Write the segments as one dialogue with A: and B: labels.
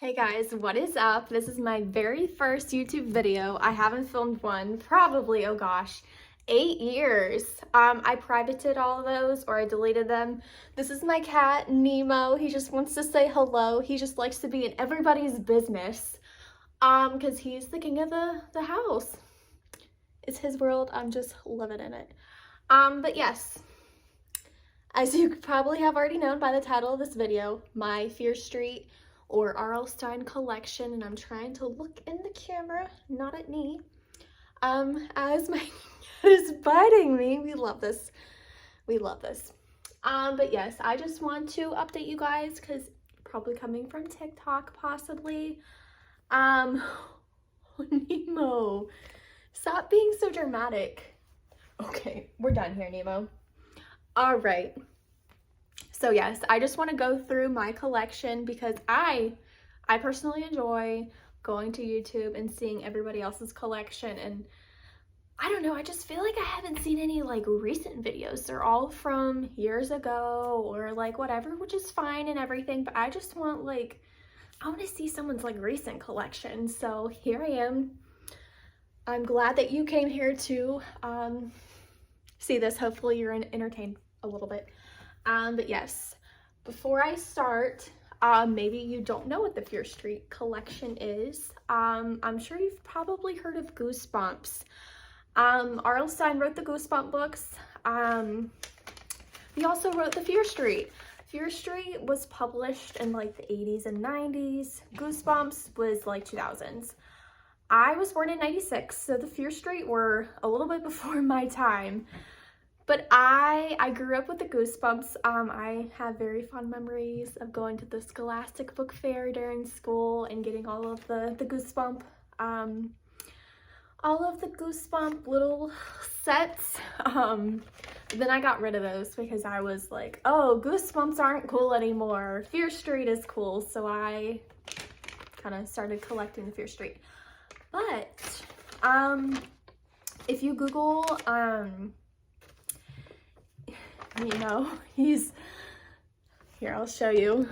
A: Hey guys, what is up? This is my very first YouTube video. I haven't filmed one probably, oh gosh, 8 years. I privated all of those or I deleted them. This is my cat, Nemo. He just wants to say hello. He just likes to be in everybody's business because he's the king of the house. It's his world. I'm just living in it. But yes, as you probably have already known by the title of this video, my Fear Street or R.L. Stine collection, and I'm trying to look in the camera, not at me, as my cat is biting me. We love this. We love this. But yes, I just want to update you guys because probably coming from TikTok, possibly. Nemo, stop being so dramatic. Okay, we're done here, Nemo. All right. So yes, I just want to go through my collection because I personally enjoy going to YouTube and seeing everybody else's collection, and I don't know, I just feel like I haven't seen any like recent videos. They're all from years ago or like whatever, which is fine and everything, but I just want I want to see someone's like recent collection. So here I am. I'm glad that you came here to see this. Hopefully you're entertained a little bit. But yes, before I start, maybe you don't know what the Fear Street collection is. I'm sure you've probably heard of Goosebumps. R.L. Stine wrote the Goosebump books. He also wrote the Fear Street. Fear Street was published in like the 80s and 90s. Goosebumps was like 2000s. I was born in 96, so the Fear Street were a little bit before my time. But I grew up with the Goosebumps. I have very fond memories of going to the Scholastic Book Fair during school and getting all of the Goosebump little sets. Then I got rid of those because I was like, oh, Goosebumps aren't cool anymore. Fear Street is cool. So I kind of started collecting the Fear Street. But if you Google you know, he's here, I'll show you.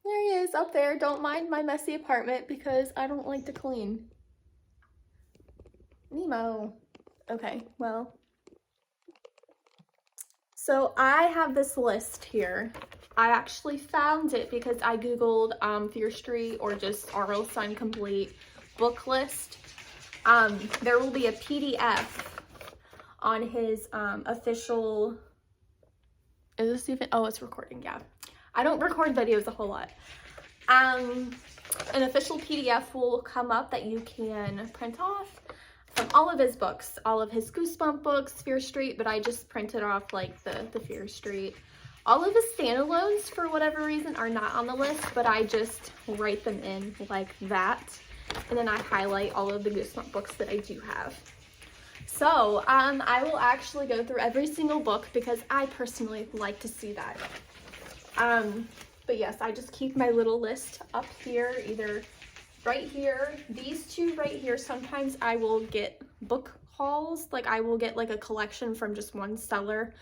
A: There he is up there. Don't mind my messy apartment because I don't like to clean. Nemo. Okay, well, so I have this list here. I actually found it because I googled Fear Street or just R.L. Stine complete book list. There will be a PDF on his official, is this even, oh, it's recording, yeah. I don't record videos a whole lot. An official PDF will come up that you can print off from all of his books, all of his Goosebump books, Fear Street, but I just printed off like the Fear Street. All of the standalones, for whatever reason, are not on the list, but I just write them in like that. And then I highlight all of the Goosebump books that I do have. So, I will actually go through every single book because I personally like to see that. But yes, I just keep my little list up here, either right here, these two right here. Sometimes I will get book hauls, like I will get like a collection from just one seller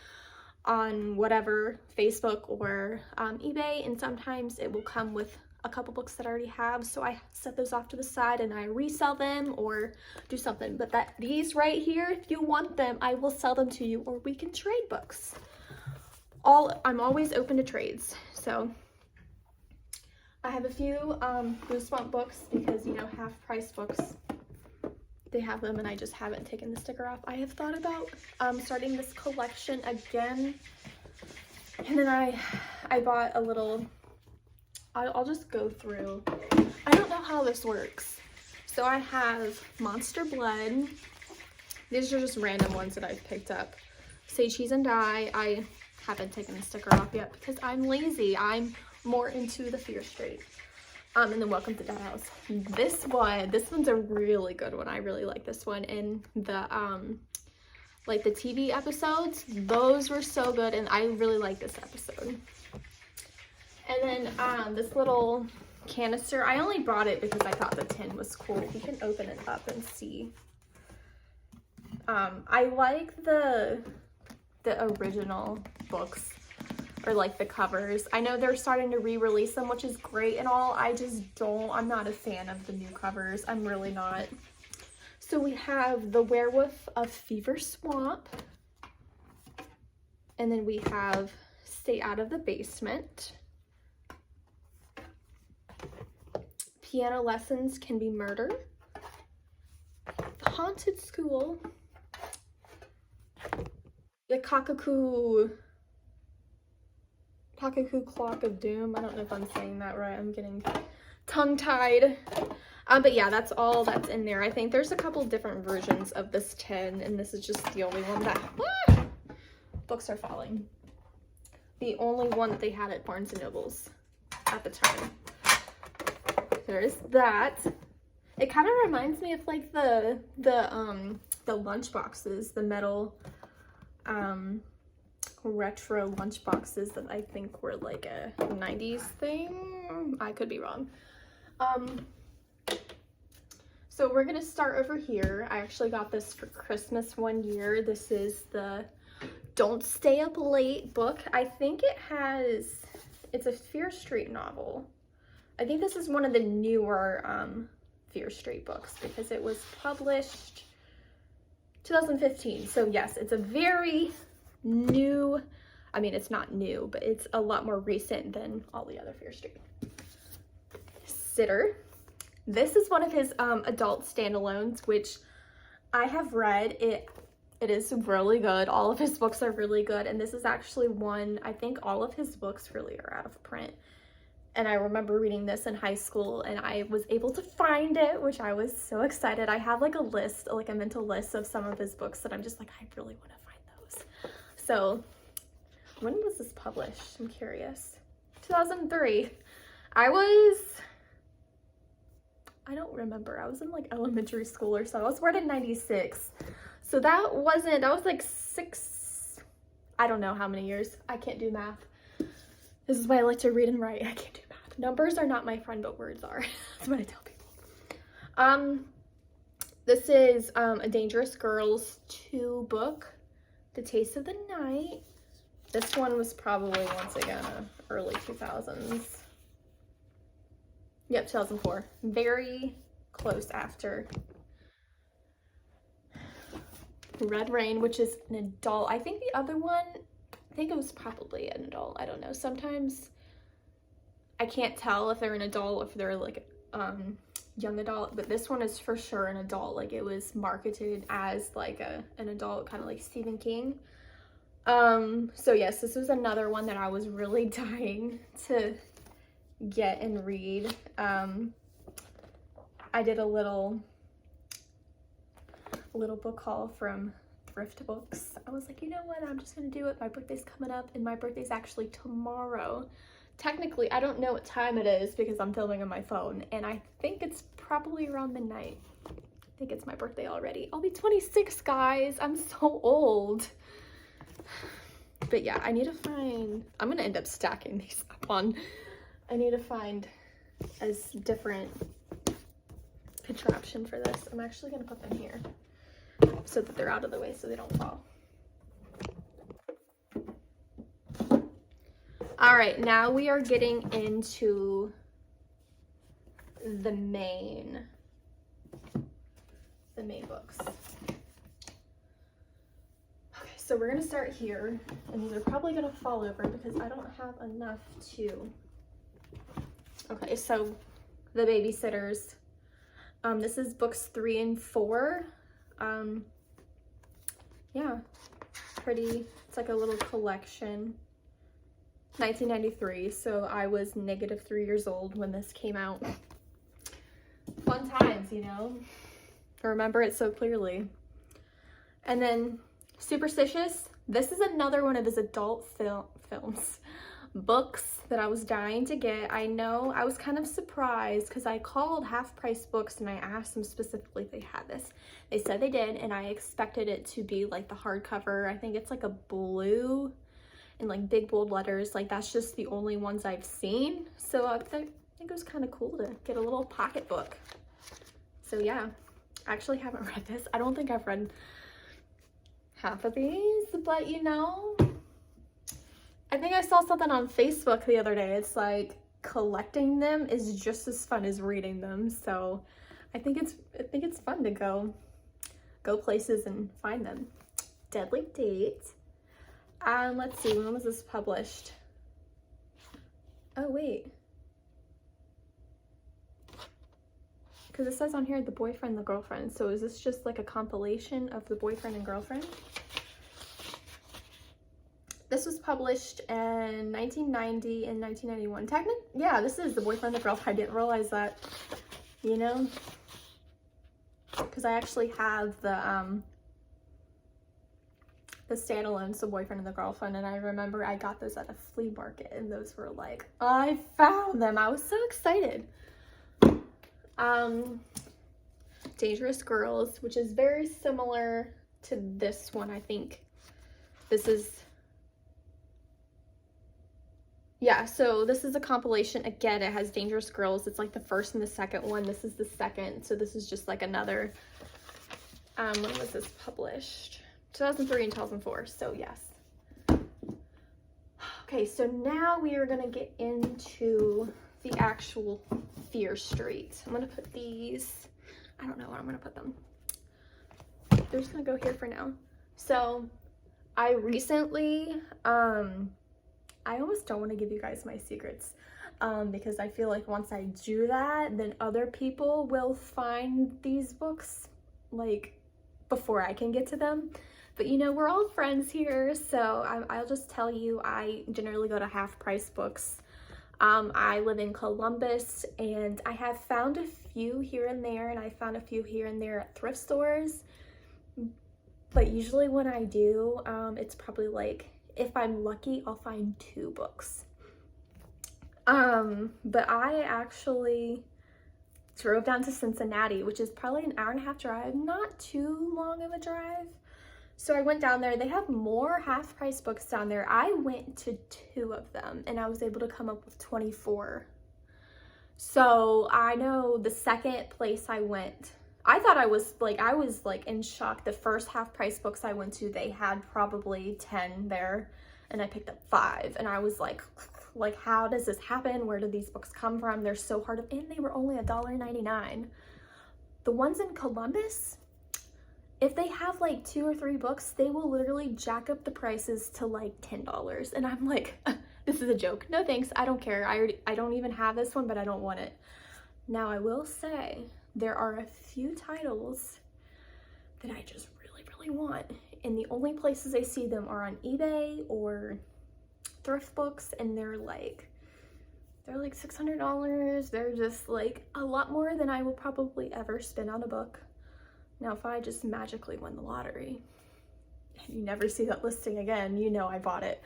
A: on whatever, Facebook or eBay, and sometimes it will come with a couple books that I already have, so I set those off to the side and I resell them or do something. But these right here, if you want them, I will sell them to you, or we can trade books. I'm always open to trades. So I have a few Goosebump books because, you know, half price books, they have them, and I just haven't taken the sticker off. I have thought about starting this collection again, and then I bought a little, I'll just go through. I don't know how this works. So I have Monster Blood. These are just random ones that I've picked up. Say Cheese and Die. I haven't taken the sticker off yet because I'm lazy. I'm more into the Fear Street. And then Welcome to Dead House. This one's a really good one. I really like this one. And the like the TV episodes, those were so good, and I really like this episode. And then this little canister, I only brought it because I thought the tin was cool. You can open it up and see. I like the original books or like the covers. I know they're starting to re-release them, which is great and all. I'm not a fan of the new covers. I'm really not. So we have The Werewolf of Fever Swamp. And then we have Stay Out of the Basement. Piano Lessons Can Be Murder. The Haunted School. The Kakaku Clock of Doom. I don't know if I'm saying that right. I'm getting tongue-tied. But yeah, that's all that's in there. I think there's a couple different versions of this 10, and this is just the only one that... Books are falling. The only one that they had at Barnes & Noble's at the time. There's that. It kind of reminds me of like the lunch boxes, the metal retro lunch boxes that I think were like a 90s thing. I could be wrong. So we're gonna start over here. I actually got this for Christmas one year. This is the Don't Stay Up Late book. I think it's a Fear Street novel. I think this is one of the newer Fear Street books because it was published 2015. So yes, it's a very new, I mean, it's not new, but it's a lot more recent than all the other Fear Street. Sitter. This is one of his adult standalones, which I have read. It is really good. All of his books are really good. And this is actually one, I think all of his books really are out of print. And I remember reading this in high school and I was able to find it, which I was so excited. I have like a list, like a mental list of some of his books that I'm just like, I really want to find those. So when was this published? I'm curious. 2003. I don't remember. I was in like elementary school or so. I was born in 96. So that was like 6, I don't know how many years. I can't do math. This is why I like to read and write. I can't do math. Numbers are not my friend, but words are. That's what I tell people. This is A Dangerous Girls 2 book, The Taste of the Night. This one was probably, once again, early 2000s. Yep, 2004. Very close after Red Rain, which is an adult. I think the other one, I think it was probably an adult. I don't know. Sometimes I can't tell if they're an adult, if they're like young adult, but this one is for sure an adult. Like it was marketed as like an adult, kind of like Stephen King. So yes, this was another one that I was really dying to get and read. I did a little book haul from Thrift Books. I was like, you know what, I'm just gonna do it. My birthday's coming up and my birthday's actually tomorrow. Technically, I don't know what time it is because I'm filming on my phone, and I think it's probably around midnight. I think it's my birthday already. I'll be 26, guys. I'm so old. But yeah, I need to find, I'm gonna end up stacking these up on, I need to find a different contraption for this. I'm actually gonna put them here so that they're out of the way so they don't fall. All right, now we are getting into the main books. Okay, so we're gonna start here, and these are probably gonna fall over because I don't have enough to. Okay, so The Babysitters. This is books 3 and 4. Yeah, pretty, it's like a little collection. 1993, so I was -3 years old when this came out. Fun times, you know? I remember it so clearly. And then Superstitious. This is another one of his adult books that I was dying to get. I know I was kind of surprised because I called Half Price Books and I asked them specifically if they had this. They said they did, and I expected it to be like the hardcover. I think it's like a blue and like big bold letters. Like that's just the only ones I've seen. So I think it was kind of cool to get a little pocketbook. So yeah, I actually haven't read this. I don't think I've read half of these, but you know, I think I saw something on Facebook the other day. It's like collecting them is just as fun as reading them. So I think it's fun to go places and find them. Deadly Date. Let's see, when was this published? Oh wait. Because it says on here the boyfriend, the girlfriend. So is this just like a compilation of the boyfriend and girlfriend? This was published in 1990 and 1991. Yeah, this is the boyfriend, the girlfriend. I didn't realize that, you know, because I actually have the standalones, the boyfriend and the girlfriend, and I remember I got those at a flea market, and those were like, I found them. I was so excited. Dangerous Girls, which is very similar to this one, I think. This is, yeah, so this is a compilation. Again, it has Dangerous Girls. It's like the first and the second one. This is the second, so this is just like another, when was this published? 2003 and 2004, so yes. Okay, so now we are gonna get into the actual Fear Street. I'm gonna put these, I don't know where I'm gonna put them. They're just gonna go here for now. So I recently, I almost don't want to give you guys my secrets, because I feel like once I do that, then other people will find these books like before I can get to them. But you know, we're all friends here, so I'll just tell you, I generally go to half price books. I live in Columbus, and I have found a few here and there, and I found a few here and there at thrift stores. But usually when I do, it's probably like, if I'm lucky, I'll find 2 books. But I actually drove down to Cincinnati, which is probably an hour-and-a-half drive, not too long of a drive. So I went down there. They have more half-price books down there. I went to 2 of them, and I was able to come up with 24. So I know the second place I went, I thought I was like in shock. The first half-price books I went to, they had probably 10 there, and I picked up 5, and I was like, how does this happen? Where did these books come from? They're so hard, and they were only $1.99. The ones in Columbus, if they have like 2 or 3 books, they will literally jack up the prices to like $10. And I'm like, this is a joke. No thanks, I don't care. I don't even have this one, but I don't want it. Now I will say, there are a few titles that I just really, really want. And the only places I see them are on eBay or thrift books, and they're like $600. They're just like a lot more than I will probably ever spend on a book. Now, if I just magically win the lottery and you never see that listing again, you know I bought it.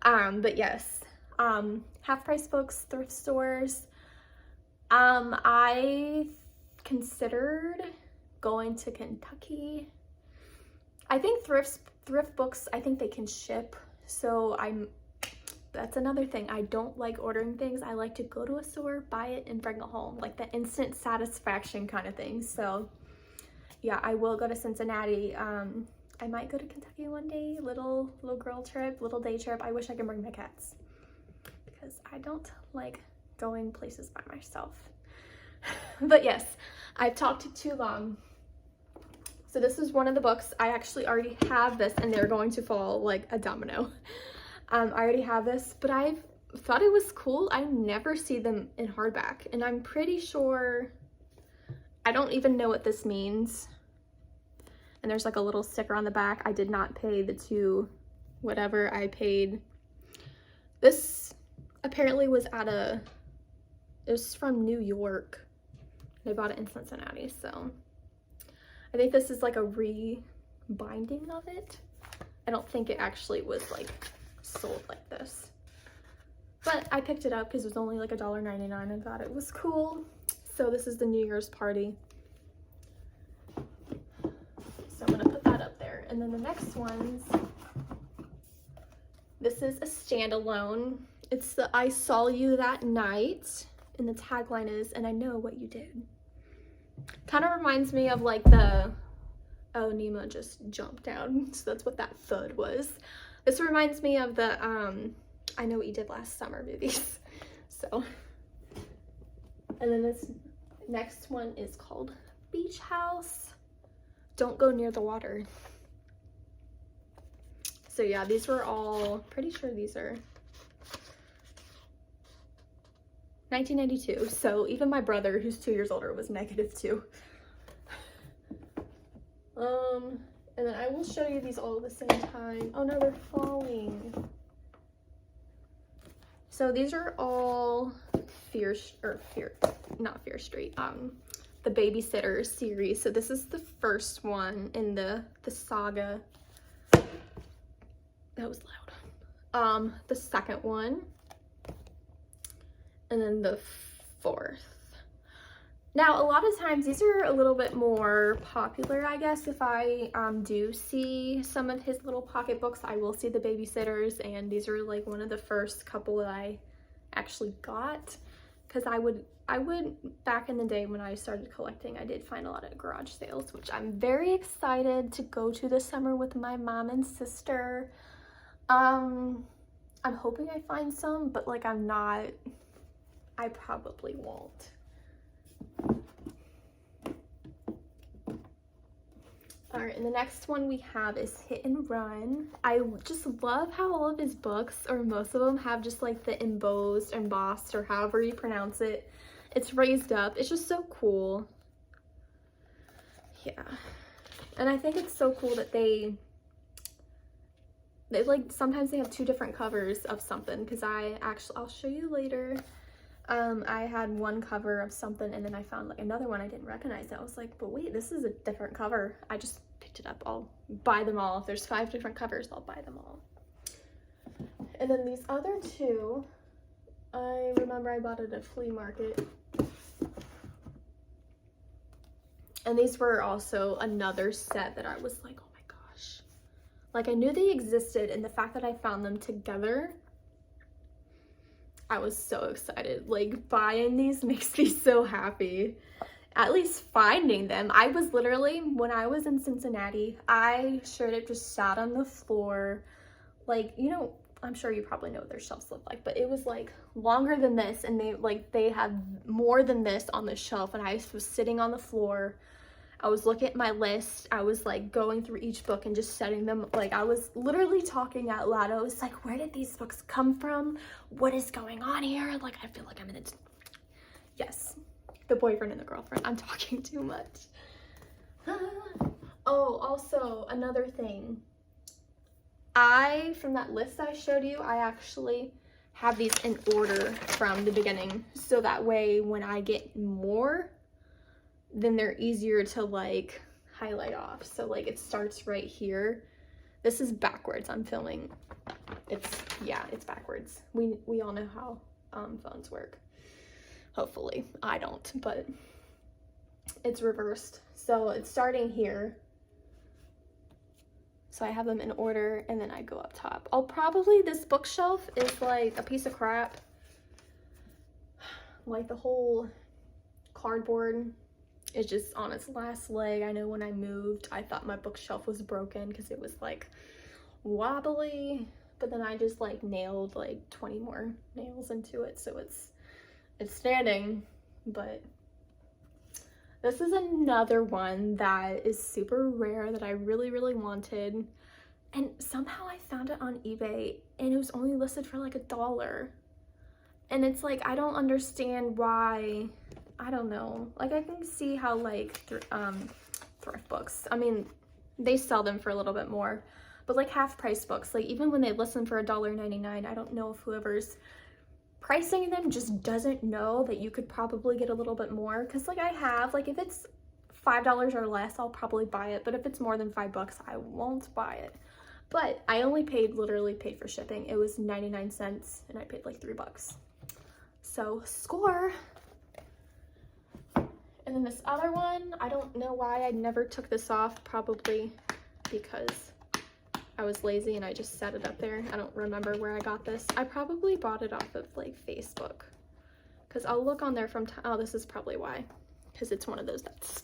A: But yes, half-price books, thrift stores. I considered going to Kentucky. I think thrift books, I think they can ship. So that's another thing. I don't like ordering things. I like to go to a store, buy it, and bring it home. Like the instant satisfaction kind of thing. So yeah, I will go to Cincinnati. I might go to Kentucky one day, little girl trip, little day trip. I wish I could bring my cats, because I don't like going places by myself. But yes, I've talked too long. So this is one of the books. I actually already have this, and they're going to fall like a domino. I already have this, but I've thought it was cool. I never see them in hardback, and I'm pretty sure, I don't even know what this means. And there's like a little sticker on the back. I did not pay the $2 whatever I paid. This apparently was it was from New York. I bought it in Cincinnati, so I think this is like a rebinding of it. I don't think it actually was like sold like this. But I picked it up because it was only like $1.99 and thought it was cool. So this is the New Year's party. So I'm gonna put that up there. And then the next ones, this is a standalone. It's the I Saw You That Night. And the tagline is, and I know what you did. Kind of reminds me of like the, oh, Nemo just jumped down. So that's what that thud was. This reminds me of the I Know What You Did Last Summer movies. So, and then this next one is called Beach House. Don't Go Near the Water. So yeah, these were all, pretty sure these are 1992. So even my brother, who's 2 years older, was -2. And then I will show you these all at the same time. Oh no, they're falling. So these are all not Fear Street, the Babysitter series. So this is the first one in the saga. That was loud. The second one, and then the fourth. Now, a lot of times these are a little bit more popular, I guess. If I do see some of his little pocketbooks, I will see the Babysitters, and these are like one of the first couple that I actually got, because I would back in the day when I started collecting, I did find a lot of garage sales, which I'm very excited to go to this summer with my mom and sister. I'm hoping I find some, but like I probably won't. All right, and the next one we have is Hit and Run. I just love how all of his books, or most of them, have just like the embossed, or however you pronounce it. It's raised up. It's just so cool. Yeah. And I think it's so cool that they like, sometimes they have two different covers of something, because I'll show you later. I had one cover of something, and then I found like another one I didn't recognize. I was like, but wait, this is a different cover. I just picked it up. I'll buy them all. If there's 5 different covers, I'll buy them all. And then these other two, I remember I bought at a flea market. And these were also another set that I was like, oh my gosh. Like, I knew they existed, and the fact that I found them together, I was so excited. Like, buying these makes me so happy. At least finding them. I was literally, when I was in Cincinnati, I straight up just sat on the floor. Like, you know, I'm sure you probably know what their shelves look like, but it was like longer than this, and they had more than this on the shelf, and I was sitting on the floor. I was looking at my list. I was like going through each book and just setting them, like I was literally talking out loud. I was like, where did these books come from? What is going on here? Like, I feel like I'm in it. Yes, the boyfriend and the girlfriend. I'm talking too much. Oh, also another thing. From that list I showed you, I actually have these in order from the beginning. So that way when I get more, then they're easier to like highlight off. So like it starts right here. This is backwards. I'm filming. It's backwards. We all know how phones work. Hopefully. I don't, but it's reversed. So it's starting here. So I have them in order, and then I go up top. This bookshelf is like a piece of crap. Like the whole cardboard is just on its last leg. I know when I moved, I thought my bookshelf was broken because it was like wobbly, but then I just like nailed like 20 more nails into it, so it's standing. But this is another one that is super rare that I really, really wanted, and somehow I found it on eBay, and it was only listed for like $1. And it's like, I don't understand why. I don't know. Like, I can see how like thrift books, I mean, they sell them for a little bit more, but like half price books, like even when they list them for $1.99, I don't know if whoever's pricing them just doesn't know that you could probably get a little bit more. Because like I have, like if it's $5 or less, I'll probably buy it, but if it's more than $5, I won't buy it. But I only literally paid for shipping. It was 99 cents, and I paid like $3. So score. And then this other one, I don't know why I never took this off, probably because I was lazy and I just set it up there. I don't remember where I got this. I probably bought it off of like Facebook, because I'll look on there from time. Oh, this is probably why, because it's one of those that's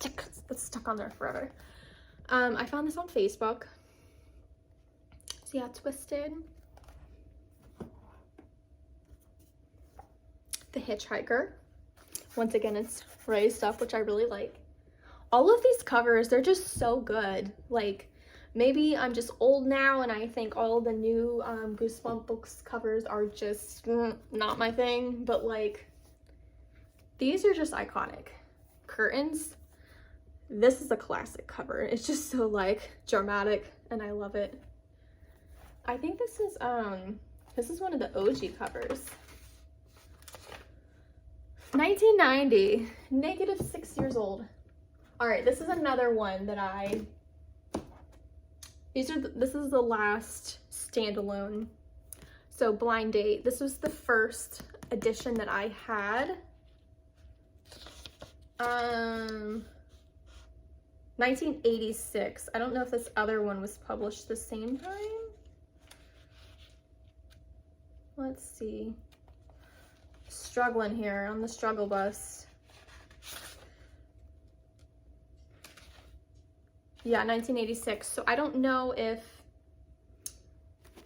A: stuck on there forever. I found this on Facebook. See how twisted? The Hitchhiker. Once again, it's raised up, which I really like. All of these covers, they're just so good. Like, maybe I'm just old now and I think all the new Goosebump books covers are just not my thing, but like, these are just iconic. Curtains. This is a classic cover. It's just so like dramatic and I love it. I think this is one of the OG covers. 1990, -6 years old. All right, this is another one that this is the last standalone. So Blind Date. This was the first edition that I had. 1986. I don't know if this other one was published the same time. Let's see. Struggling here on the struggle bus. Yeah, 1986. So I don't know if,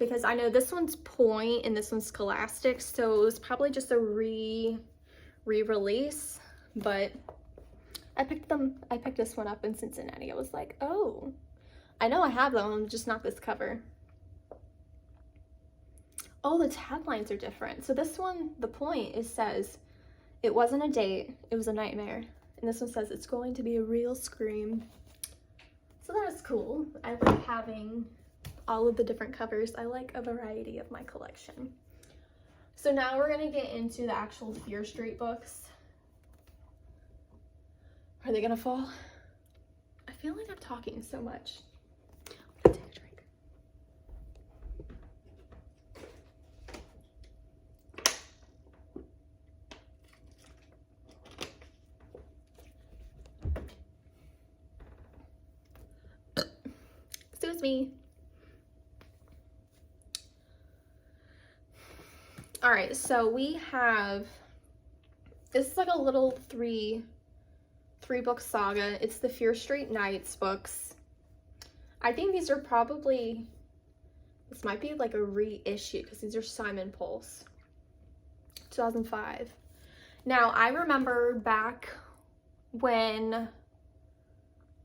A: because I know this one's Point and this one's Scholastic, so it was probably just a re-release, but I picked this one up in Cincinnati. I was like, oh, I know I have them, just not this cover. Oh, the taglines are different. So this one, the Point, it says, it wasn't a date, it was a nightmare. And this one says, it's going to be a real scream. So that is cool. I like having all of the different covers. I like a variety of my collection. So now we're gonna get into the actual Fear Street books. Are they gonna fall? I feel like I'm talking so much. I'm gonna take a drink. Excuse me. All right, so we have, this is like a little three book saga. It's the Fear Street Nights books. I think these are probably, this might be like a reissue because these are Simon Pulse, 2005. Now I remember back when,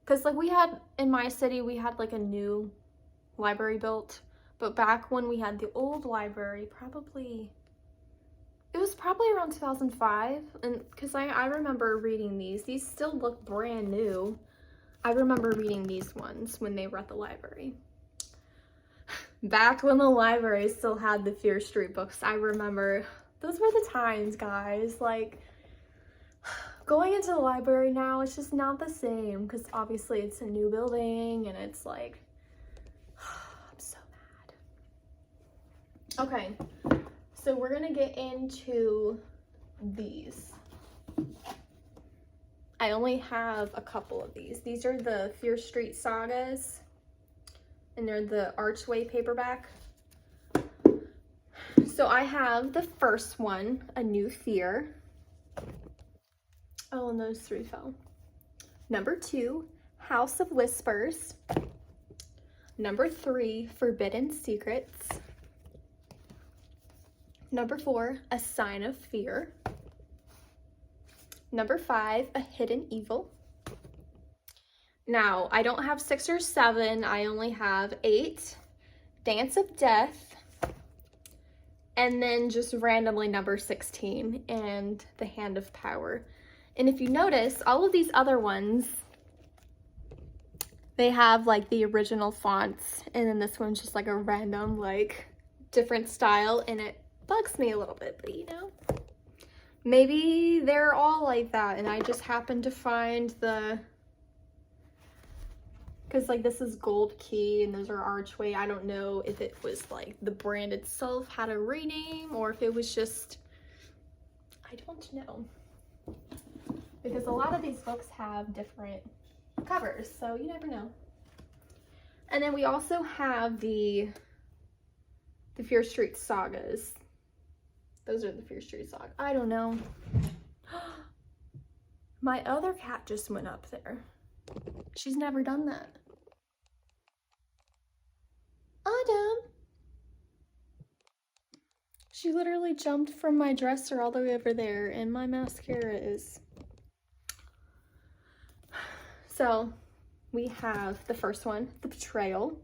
A: because like we had, in my city, we had like a new library built, but back when we had the old library, it was probably around 2005, and because I remember reading these still look brand new. I remember reading these ones when they were at the library. Back when the library still had the Fear Street books, I remember, those were the times, guys. Like, going into the library now, it's just not the same, because obviously it's a new building, and it's like, I'm so mad. Okay. So we're gonna get into these. I only have a couple of these. These are the Fear Street sagas, and they're the Archway paperback. So I have the first one, A New Fear. Oh, and those three fell. Number 2, House of Whispers. Number 3, Forbidden Secrets. Number 4, A Sign of Fear. Number 5, A Hidden Evil. Now, I don't have 6 or 7, I only have 8. Dance of Death. And then just randomly number 16, and The Hand of Power. And if you notice, all of these other ones, they have like the original fonts, and then this one's just like a random, like, different style, and it bugs me a little bit, but you know, maybe they're all like that and I just happened to find because like this is Gold Key and those are Archway. I don't know if it was like the brand itself had a rename or if it was just, I don't know, because a lot of these books have different covers, so you never know. And then we also have the Fear Street sagas. Those are the Fear Street saga. I don't know. My other cat just went up there. She's never done that. Autumn. She literally jumped from my dresser all the way over there, and my mascara is... So, we have the first one, The Betrayal.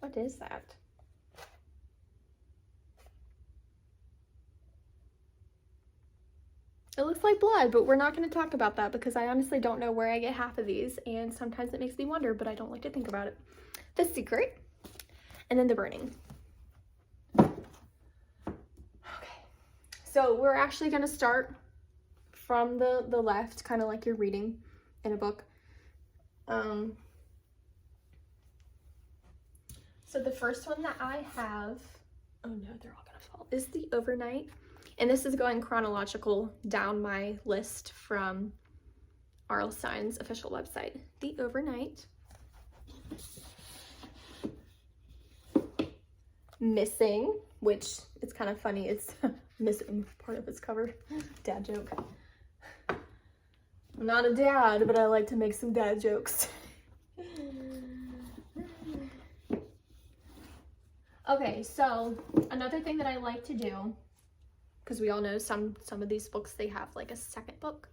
A: What is that? It looks like blood, but we're not going to talk about that because I honestly don't know where I get half of these, and sometimes it makes me wonder, but I don't like to think about it. The Secret, and then The Burning. Okay, so we're actually going to start from the left, kind of like you're reading in a book. So the first one that I have, oh no, they're all gonna fall, is The Overnight. And this is going chronological down my list from R.L. Stine's official website. The Overnight. Missing, which is kind of funny. It's missing part of its cover. Dad joke. I'm not a dad, but I like to make some dad jokes. Okay, so another thing that I like to do, because we all know some of these books, they have like a second book.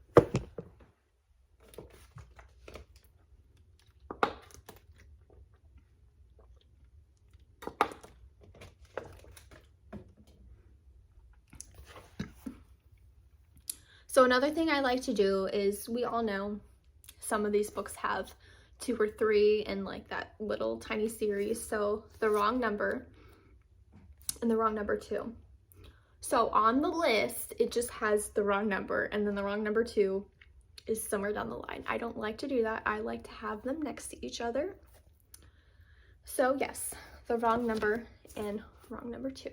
A: So another thing I like to do is, we all know some of these books have 2 or 3 in like that little tiny series. So The Wrong Number and The Wrong Number 2. So on the list, it just has The Wrong Number, and then The Wrong Number 2 is somewhere down the line. I don't like to do that. I like to have them next to each other. So yes, The Wrong Number and Wrong Number 2.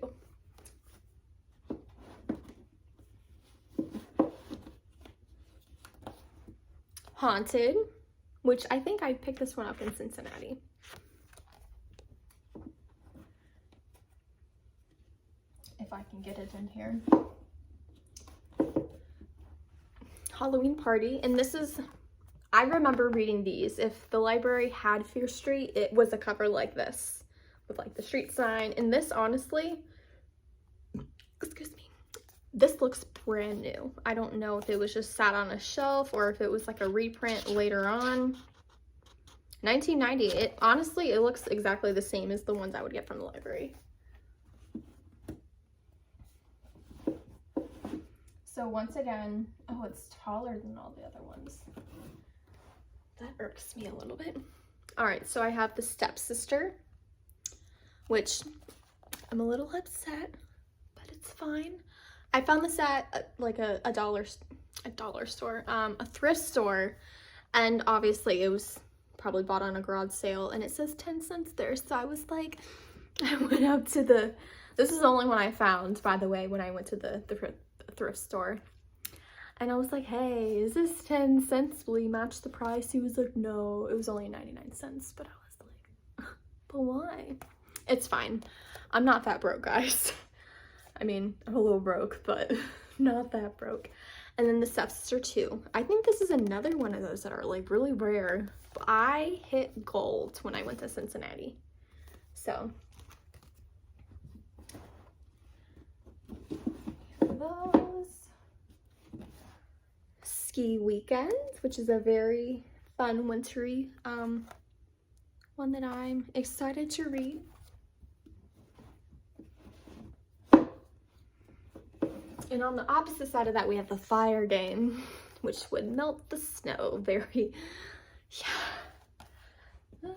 A: Haunted, which I think I picked this one up in Cincinnati. If I can get it in here. Halloween Party, and this is, I remember reading these. If the library had Fear Street, it was a cover like this with like the street sign. And this, honestly, excuse me, this looks brand new. I don't know if it was just sat on a shelf or if it was like a reprint later on. 1990. It honestly, it looks exactly the same as the ones I would get from the library. So once again, oh, it's taller than all the other ones. That irks me a little bit. All right, so I have The Stepsister, which I'm a little upset, but it's fine. I found this at like a thrift store, and obviously it was probably bought on a garage sale, and it says 10 cents there. So I was like, I went up to this is the only one I found, by the way, when I went to the thrift store, and I was like, hey, is this 10 cents? Will you match the price? He was like, no, it was only 99 cents. But I was like, but why? It's fine. I'm not that broke, guys. I mean, I'm a little broke, but not that broke. And then The Stepsister 2. I think this is another one of those that are like really rare. I hit gold when I went to Cincinnati. So those. Ski Weekend, which is a very fun wintry one that I'm excited to read. And on the opposite side of that, we have The Fire Game, which would melt the snow. Very, yeah.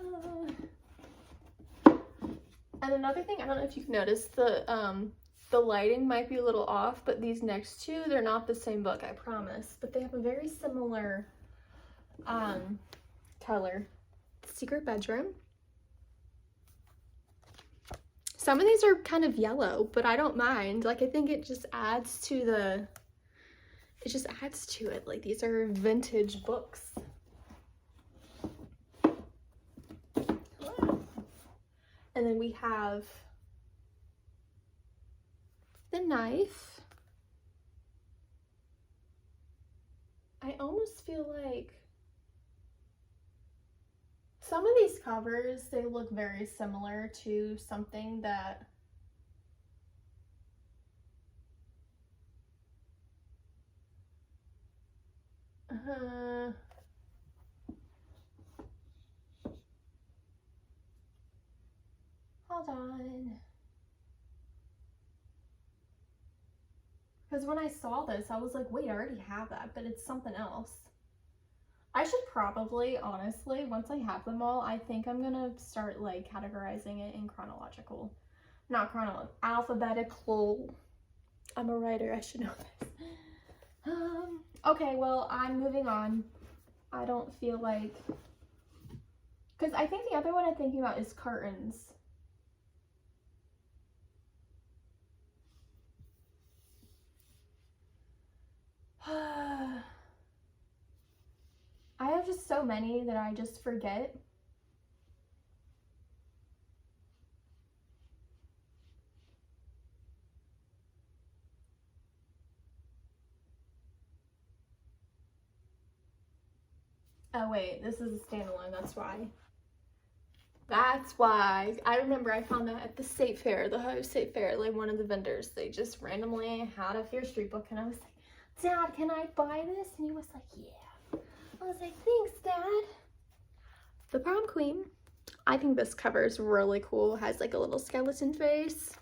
A: And another thing, I don't know if you've noticed, the lighting might be a little off, but these next two, they're not the same book, I promise. But they have a very similar color. Secret Bedroom. Some of these are kind of yellow, but I don't mind. Like, I think it just adds to it. Like, these are vintage books. And then we have The Knife. I almost feel like Some of these covers, they look very similar to something that hold on. Because when I saw this, I was like, wait, I already have that, but it's something else. I should probably, honestly, once I have them all, I think I'm gonna start like categorizing it in chronological. Not chronological, alphabetical. I'm a writer, I should know this. Okay, well, I'm moving on. I don't feel like, because I think the other one I'm thinking about is curtains. I have just so many that I just forget. Oh wait, this is a standalone, that's why. That's why. I remember I found that at the state fair, the Ohio State Fair, like one of the vendors, they just randomly had a Fear Street book and I was like, Dad, can I buy this? And he was like, yeah. I was like, thanks, Dad. The Prom Queen. I think this cover is really cool. It has like a little skeleton face.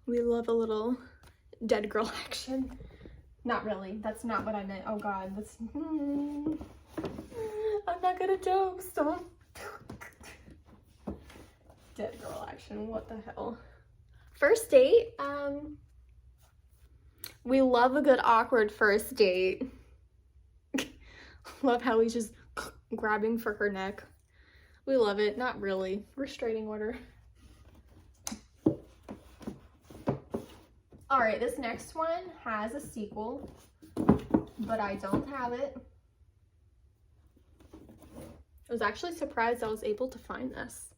A: We love a little dead girl action. Not really. That's not what I meant. Oh God, that's... I'm not good at jokes. Don't... Dead girl action. What the hell? First date. We love a good awkward first date. Love how he's just grabbing for her neck. We love it. Not really. Restraining order. All right, this next one has a sequel, but I don't have it. I was actually surprised I was able to find this.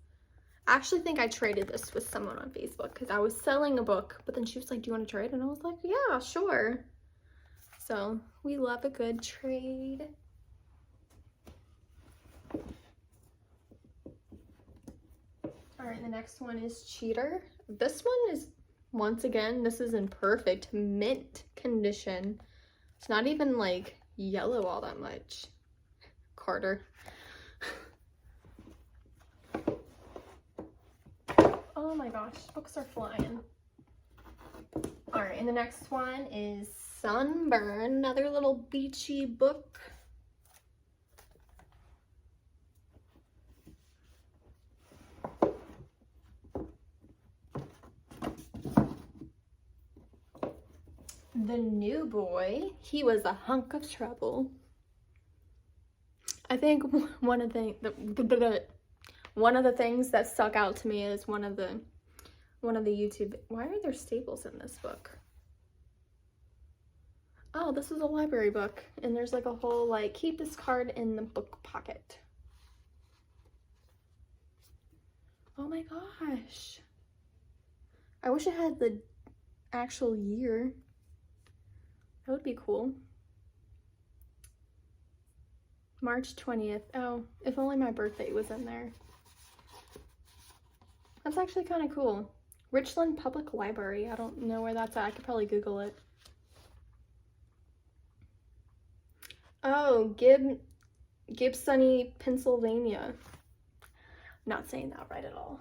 A: I actually think I traded this with someone on Facebook because I was selling a book, but then she was like, do you want to trade? And I was like, yeah, sure. So we love a good trade. All right, the next one is Cheater. This one is, once again, this is in perfect mint condition. It's not even like yellow all that much. Carter. Oh my gosh, books are flying. All right, and the next one is Sunburn, another little beachy book. The New Boy, he was a hunk of trouble. I think one of the things that stuck out to me is one of the YouTube. Why are there staples in this book? Oh, this is a library book, and there's like a whole like keep this card in the book pocket. Oh my gosh! I wish it had the actual year. That would be cool. March 20th. Oh, if only my birthday was in there. That's actually kind of cool. Richland Public Library. I don't know where that's at. I could probably Google it. Oh, Gibsony, Pennsylvania. Not saying that right at all.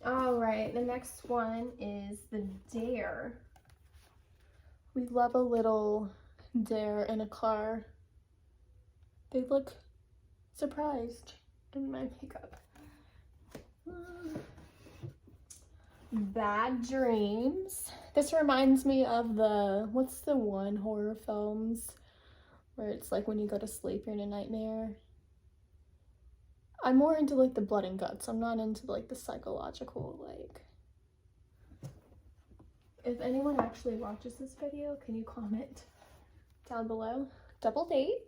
A: All right, the next one is The Dare. We love a little dare in a car. They look surprised in my makeup. Bad Dreams. This reminds me of what's the one horror films where it's like when you go to sleep you're in a nightmare. I'm more into like the blood and guts. I'm not into like the psychological like. If anyone actually watches this video, can you comment down below? Double Date.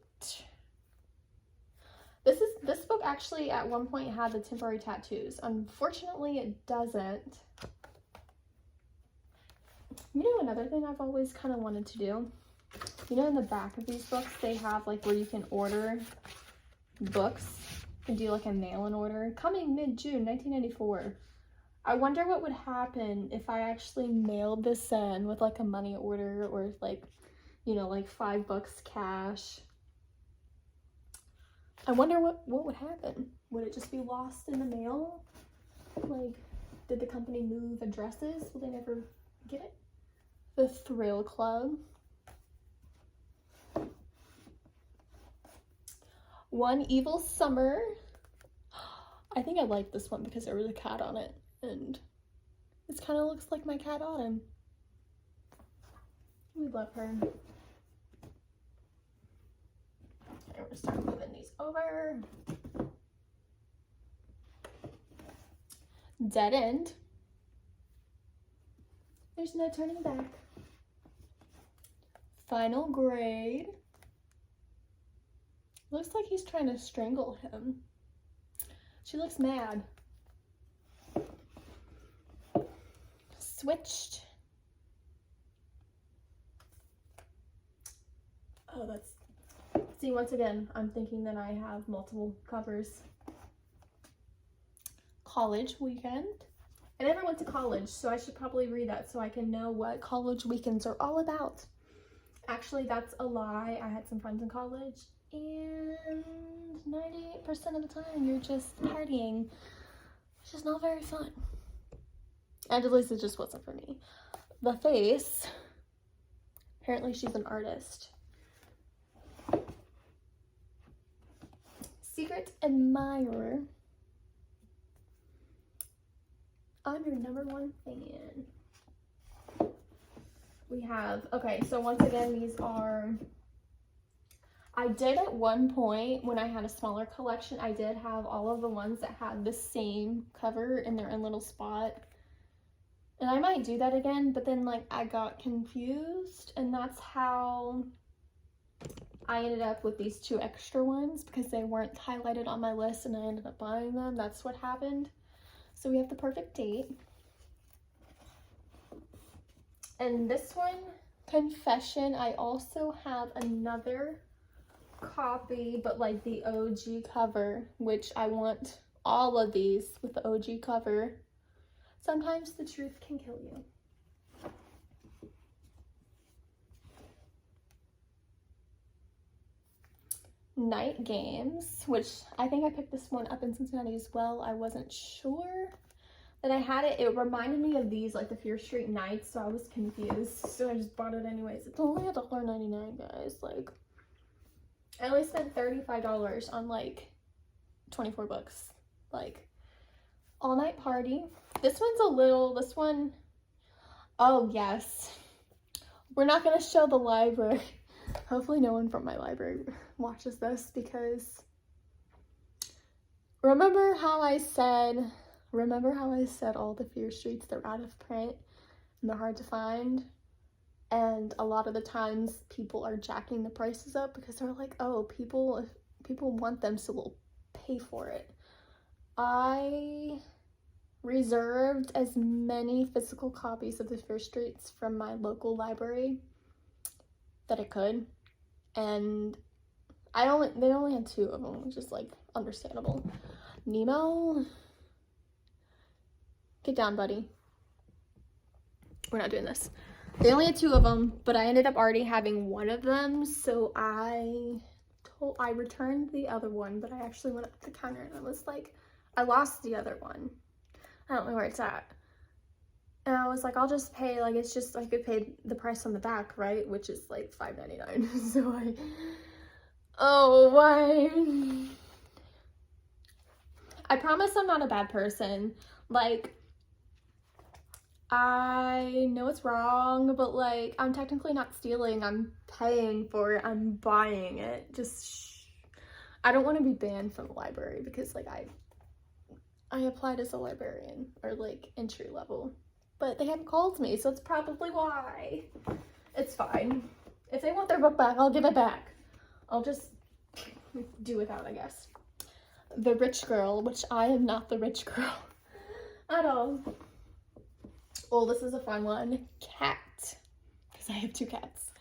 A: This book actually at one point had the temporary tattoos. Unfortunately, it doesn't. You know, another thing I've always kind of wanted to do You know, in the back of these books, they have like where you can order books and do like a mail-in order. Coming mid-June 1994. I wonder what would happen if I actually mailed this in with like a money order or like, you know, like $5 cash. I wonder what would happen. Would it just be lost in the mail? Like, did the company move addresses? Will they never get it? The Thrill Club. One Evil Summer. I think I like this one because there was a cat on it, and this kind of looks like my cat Autumn. We love her. Okay, we're gonna start moving these over. Dead End. There's no turning back. Final Grade. Looks like he's trying to strangle him. She looks mad. Switched. Oh, that's... See, once again, I'm thinking that I have multiple covers. College Weekend. I never went to college, so I should probably read that so I can know what college weekends are all about. Actually, that's a lie. I had some friends in college, and 98% of the time you're just partying. It's just not very fun. And at least it just wasn't for me. The Face. Apparently she's an artist. Secret Admirer. I'm your #1 fan. We have, okay, so once again, these are, I did at one point when I had a smaller collection, I did have all of the ones that had the same cover in their own little spot. And I might do that again, but then like I got confused, and that's how I ended up with these 2 extra ones because they weren't highlighted on my list and I ended up buying them. That's what happened. So we have The Perfect Date. And this one, Confession, I also have another copy, but like the OG cover, which I want all of these with the OG cover. Sometimes the truth can kill you. Night Games, which I think I picked this one up in Cincinnati as well. I wasn't sure that I had it. It reminded me of these, like the Fear Street Nights, so I was confused. So I just bought it anyways. It's only $1.99, guys. Like, I only spent $35 on like 24 books. Like, All Night Party. This one's a little, this one, oh yes. We're not going to show the library. Hopefully no one from my library watches this, because remember how I said all the Fear Streets, they're out of print and they're hard to find, and a lot of the times people are jacking the prices up because they're like, oh, people want them, so we'll pay for it. I reserved as many physical copies of the Fear Streets from my local library that I could, and they only had 2 of them, which is like understandable. Nemo, get down, buddy. We're not doing this. They only had 2 of them, but I ended up already having one of them, so I returned the other one, but I actually went up to the counter and I was like, I lost the other one. I don't know where it's at. And I was like, I'll just pay, like, it's just, I could pay the price on the back, right? Which is like $5.99. So I promise I'm not a bad person. Like, I know it's wrong, but like, I'm technically not stealing. I'm paying for it. I'm buying it. I don't want to be banned from the library because like I applied as a librarian, or like entry level, but they haven't called me, so it's probably why. It's fine. If they want their book back, I'll give it back. I'll just do without, I guess. The Rich Girl, which I am not the rich girl at all. Oh, this is a fun one. Cat, because I have 2 cats.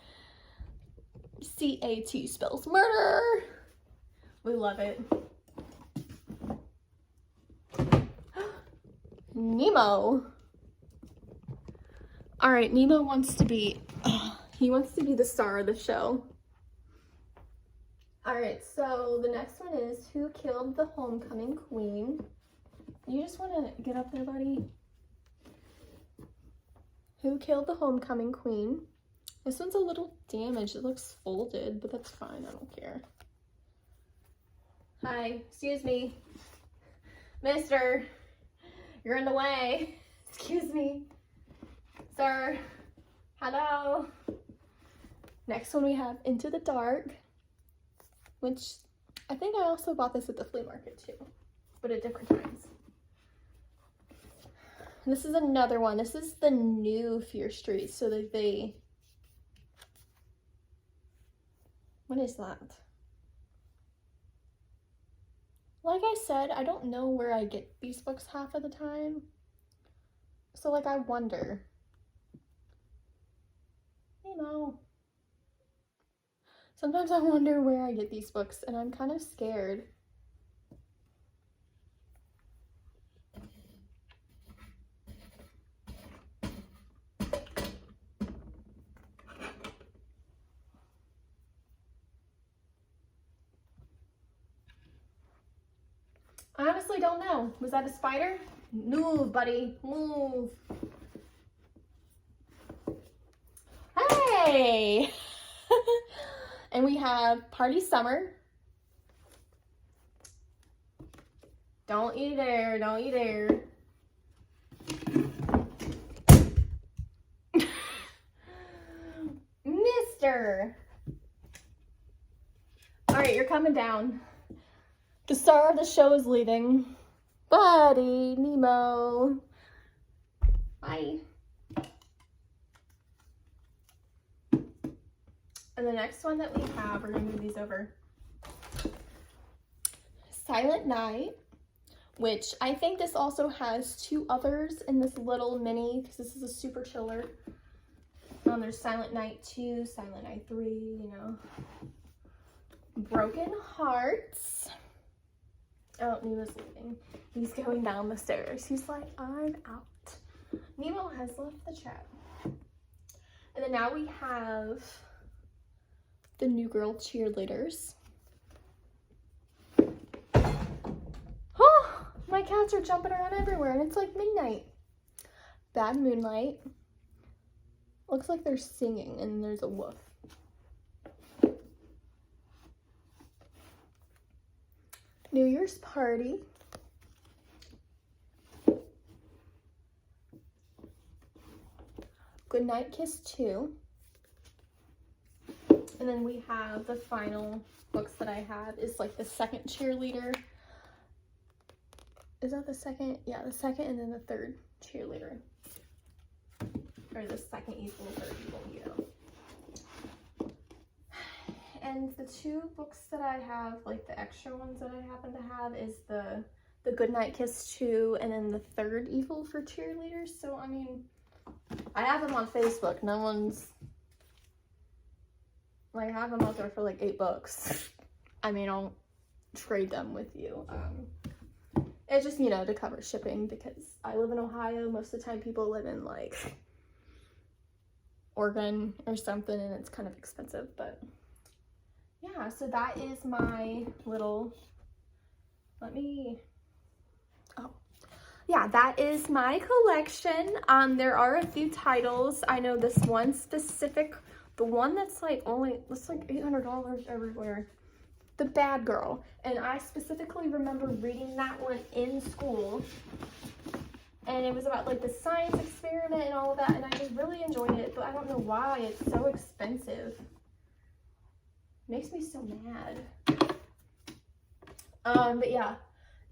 A: C-A-T spells murder. We love it. Nemo. All right, Nemo wants to be, he wants to be the star of the show. All right, so the next one is Who Killed the Homecoming Queen? You just want to get up there, buddy? Who Killed the Homecoming Queen? This one's a little damaged. It looks folded, but that's fine. I don't care. Hi, excuse me. Mister, you're in the way. Excuse me. Sir, hello. Next one we have Into the Dark, which I think I also bought this at the flea market too, but at different times. This is another one. This is the new Fear Street, so that they, what is that? Like I said, I don't know where I get these books half of the time. So like I wonder. You know. Sometimes I wonder where I get these books and I'm kind of scared. I honestly don't know. Was that a spider? Move, buddy. Move. Hey! And we have Party Summer. Don't you dare. Don't you dare. Mister. All right, you're coming down. The star of the show is leaving. Buddy, Nemo. Bye. And the next one that we have, we're gonna move these over. Silent Night, which I think this also has two others in this little mini, because this is a super chiller. There's Silent Night 2, Silent Night 3, you know. Broken Hearts. Oh, Nemo's leaving. He's going down the stairs. He's like, I'm out. Nemo has left the chat. And then now we have the New Girl Cheerleaders. Oh, my cats are jumping around everywhere and it's like midnight. Bad Moonlight. Looks like they're singing and there's a wolf. New Year's Party. Goodnight Kiss 2. And then we have the final books that I have is like the second cheerleader. Is that the second? Yeah, the second and then the third cheerleader. Or the second evil, third evil, you know. And the two books that I have, like the extra ones that I happen to have, is the Goodnight Kiss 2 and then the third evil for cheerleaders. So, I mean, I have them on Facebook. No one's, like, I have them out there for like $8. I mean, I'll trade them with you. It's just, you know, to cover shipping because I live in Ohio. Most of the time people live in like Oregon or something and it's kind of expensive, but yeah, so that is my little, that is my collection. There are a few titles. I know this one specific, the one that's like it's like $800 everywhere. The Bad Girl. And I specifically remember reading that one in school. And it was about like the science experiment and all of that. And I just really enjoyed it, but I don't know why it's so expensive. Makes me so mad. But yeah,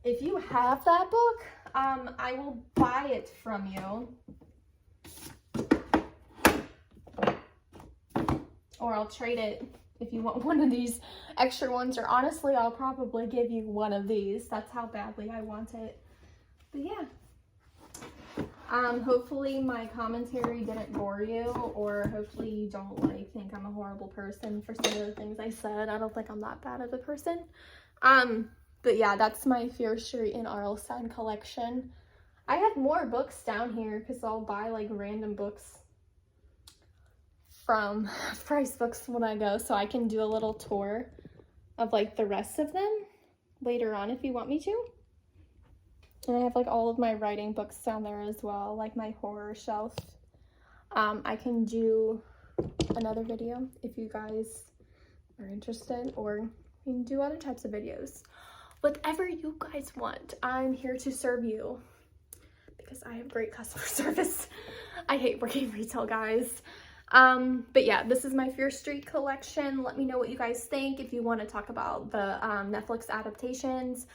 A: if you have that book, I will buy it from you. Or I'll trade it if you want one of these extra ones. Or honestly, I'll probably give you one of these. That's how badly I want it. But yeah. Hopefully my commentary didn't bore you, or hopefully you don't like think I'm a horrible person for some of the things I said. I don't think I'm that bad of a person. But yeah, that's my Fear Street and R.L. Stine collection. I have more books down here because I'll buy like random books from Price Books when I go, so I can do a little tour of like the rest of them later on if you want me to. And I have like all of my writing books down there as well, like my horror shelf. I can do another video if you guys are interested, or you can do other types of videos. Whatever you guys want, I'm here to serve you because I have great customer service. I hate working retail, guys. But yeah, this is my Fear Street collection. Let me know what you guys think. If you want to talk about the Netflix adaptations,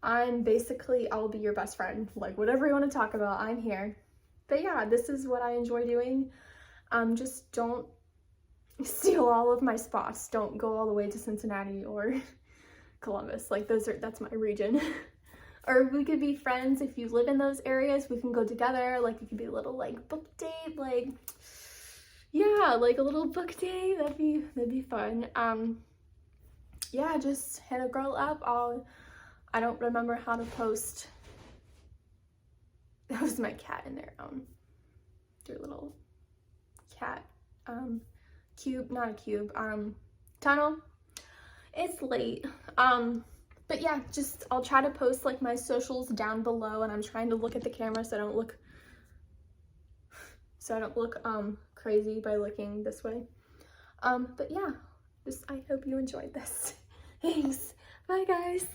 A: I'll be your best friend. Like, whatever you want to talk about, I'm here. But yeah, this is what I enjoy doing. Just don't steal all of my spots. Don't go all the way to Cincinnati or Columbus. Like, that's my region. Or we could be friends if you live in those areas. We can go together. Like, it could be a little like book date. Like, yeah, like a little book date. That'd be fun. Yeah, just hit a girl up. I don't remember how to post. That was my cat in there. Their little cat cube, not a cube, tunnel. It's late. But yeah, I'll try to post like my socials down below, and I'm trying to look at the camera so I don't look crazy by looking this way. But yeah, I hope you enjoyed this. Thanks. Bye guys.